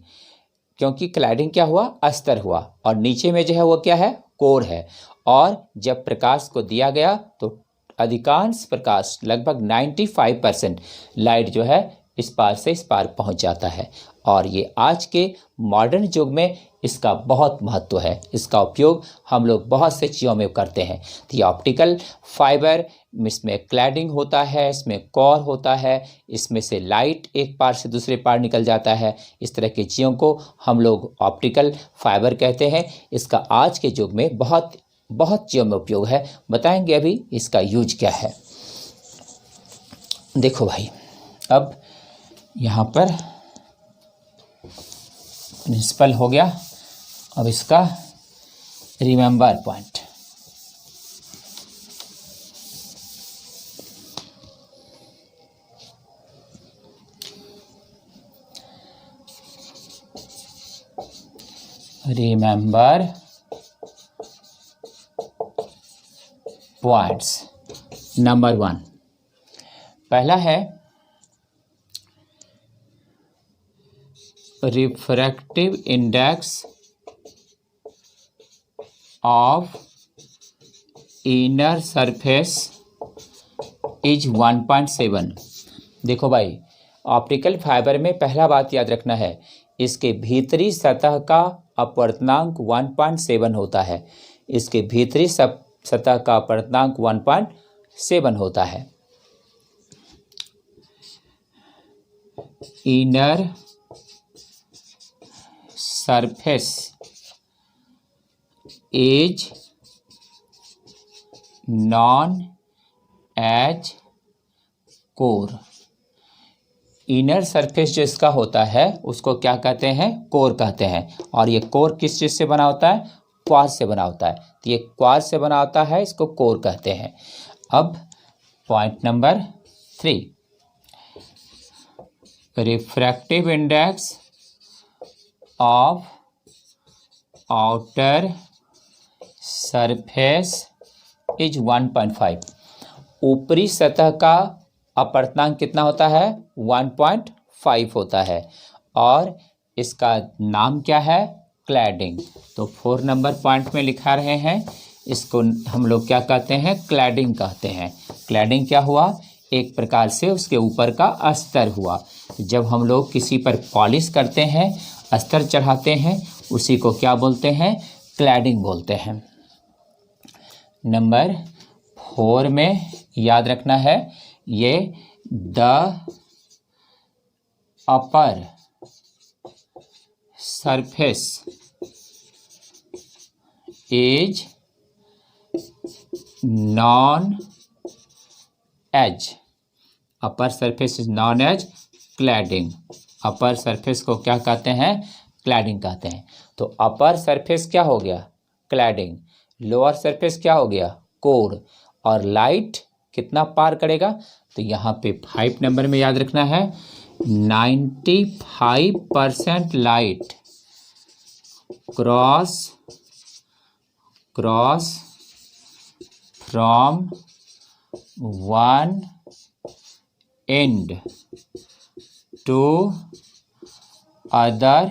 क्योंकि क्लैडिंग क्या हुआ, अस्तर हुआ, और नीचे में जो है वो क्या है, कोर है। और जब प्रकाश को दिया गया तो अधिकांश प्रकाश, लगभग 95% लाइट जो है इस पार से इस पार पहुंच जाता है। और ये आज के मॉडर्न युग में इसका बहुत महत्व है, इसका उपयोग हम लोग बहुत से चीज़ों में करते हैं। तो ये ऑप्टिकल फाइबर, इसमें क्लैडिंग होता है, इसमें कोर होता है, इसमें से लाइट एक पार से दूसरे पार निकल जाता है, इस तरह की चीज़ों को हम लोग ऑप्टिकल फाइबर कहते हैं। इसका आज के युग में बहुत चीज़ों में उपयोग है। बताएंगे अभी इसका यूज क्या है। देखो भाई, अब यहाँ पर प्रिंसिपल हो गया, अब इसका remember point. Remember points. Number 1, पहला है refractive index of inner surface is 1.7। देखो भाई, ऑप्टिकल फाइबर में पहला बात याद रखना है, इसके भीतरी सतह का अपवर्तनांक 1.7 होता है, इसके भीतरी सतह का अपवर्तनांक 1.7 होता है। Inner surface is known as core. Inner surface जो इसका होता है उसको क्या कहते हैं, कोर कहते हैं। और ये कोर किस चीज़ से बना होता है, क्वार्ट्ज से बना होता है। तो ये क्वार्ट्ज से बना होता है, इसको कोर कहते हैं। अब point number 3, refractive index of outer surface is 1.5। ऊपरी सतह का अपवर्तनांक कितना होता है, 1.5 होता है, और इसका नाम क्या है, क्लैडिंग। तो 4 नंबर पॉइंट में लिखा रहे हैं, इसको हम लोग क्या कहते हैं, क्लैडिंग कहते हैं। क्लैडिंग क्या हुआ, एक प्रकार से उसके ऊपर का अस्तर हुआ। जब हम लोग किसी पर पॉलिश करते हैं, अस्तर चढ़ाते हैं, उसी को क्या बोलते हैं, क्लैडिंग बोलते हैं। नंबर 4 में याद रखना है, ये the upper surface is known as, upper surface is known as cladding. Upper surface को क्या कहते हैं, क्लैडिंग कहते हैं। तो अपर सरफेस क्या हो गया, क्लैडिंग, लोअर सरफेस क्या हो गया, कोर। और लाइट कितना पार करेगा, तो यहाँ पे 5 नंबर में याद रखना है, 95% light cross from one end to other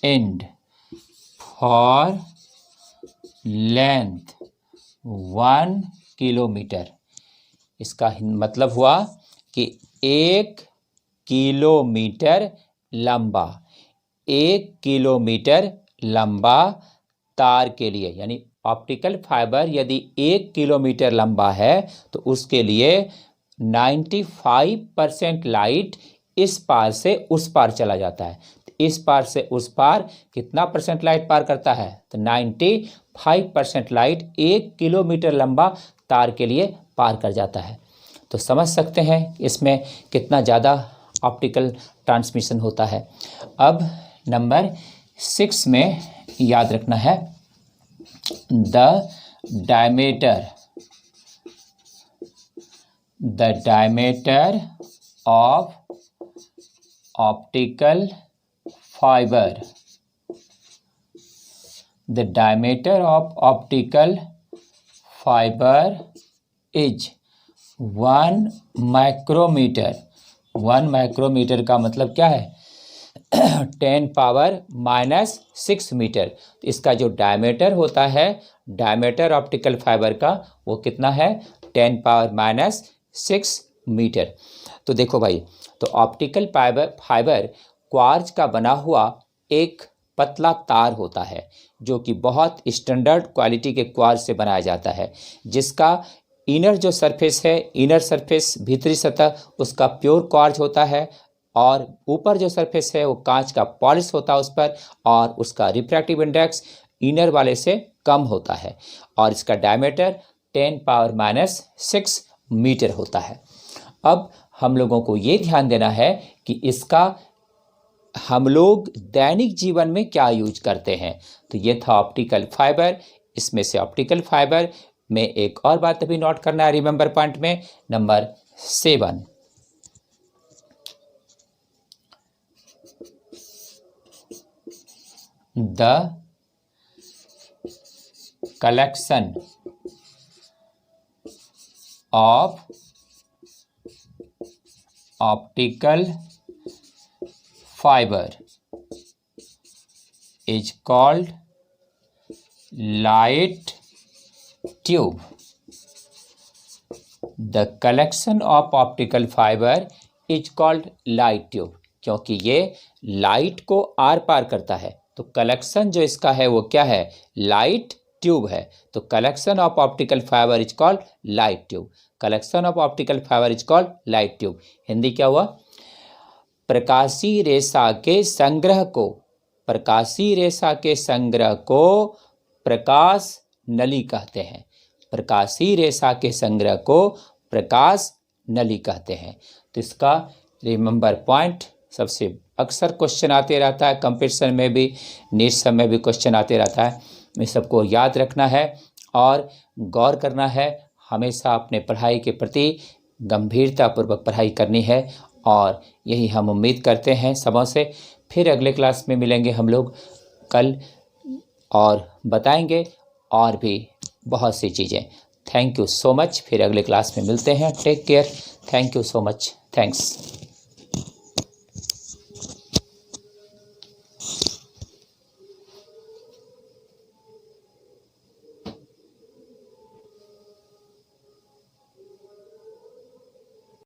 end for length 1 kilometre. इसका मतलब हुआ कि 1 किलोमीटर लंबा, 1 किलोमीटर लंबा तार के लिए, यानी ऑप्टिकल फाइबर यदि 1 किलोमीटर लंबा है तो उसके लिए 95% लाइट इस पार से उस पार चला जाता है। इस पार से उस पार कितना परसेंट लाइट पार करता है? तो 95% लाइट 1 किलोमीटर लंबा तार के लिए पार कर जाता है। तो समझ सकते हैं इसमें कितना ज़्यादा ऑप्टिकल ट्रांसमिशन होता है। अब नंबर 6 में याद रखना है, the diameter of optical fibre. The diameter of optical fiber is 1 micrometre. 1 micrometre का मतलब क्या है? 10⁻⁻6 मीटर। तो इसका जो डायमीटर होता है, डायमीटर ऑप्टिकल फाइबर का, वो कितना है? 10⁻⁻6 मीटर। तो देखो भाई, तो ऑप्टिकल फाइबर क्वार्ट्ज का बना हुआ एक पतला तार होता है जो कि बहुत स्टैंडर्ड क्वालिटी के क्वार्ट्ज से बनाया जाता है, जिसका इनर जो सरफेस है, इनर सरफेस भीतरी सतह, उसका प्योर क्वार्ट्ज होता है और ऊपर जो सरफेस है वो कांच का पॉलिश होता है उस पर, और उसका रिफ्रैक्टिव इंडेक्स इनर वाले से कम होता है और इसका डायमीटर 10⁻⁻6 मीटर होता है। अब हम लोगों को ये ध्यान देना है कि इसका हम लोग दैनिक जीवन में क्या यूज करते हैं। तो ये था ऑप्टिकल फाइबर। इसमें से ऑप्टिकल फाइबर में एक और बात अभी नोट करना है रिमेंबर पॉइंट में, number 7, the collection of optical fibre is called light tube. The collection of optical fiber is called light tube, क्योंकि ये लाइट को आर पार करता है। तो कलेक्शन जो इसका है वो क्या है? लाइट ट्यूब है। तो collection of optical fibre is called light tube. Collection of optical fibre is called light tube. Hindi क्या हुआ? प्रकाशीय रेशा के संग्रह को, प्रकाशीय रेशा के संग्रह को प्रकाश नली कहते हैं। प्रकाशीय रेशा के संग्रह को प्रकाश नली कहते हैं। तो इसका रिमेंबर पॉइंट, सबसे अक्सर क्वेश्चन आते रहता है, कंपटीशन में भी, नीट सब में भी क्वेश्चन आते रहता है। में सबको याद रखना है और गौर करना है। हमेशा अपने पढ़ाई के प्रति गंभीरतापूर्वक पढ़ाई करनी है और यही हम उम्मीद करते हैं सबों से। फिर अगले क्लास में मिलेंगे हम लोग कल और बताएंगे और भी बहुत सी चीज़ें। Thank you so much. फिर अगले क्लास में मिलते हैं। Take care. Thank you so much. Thanks.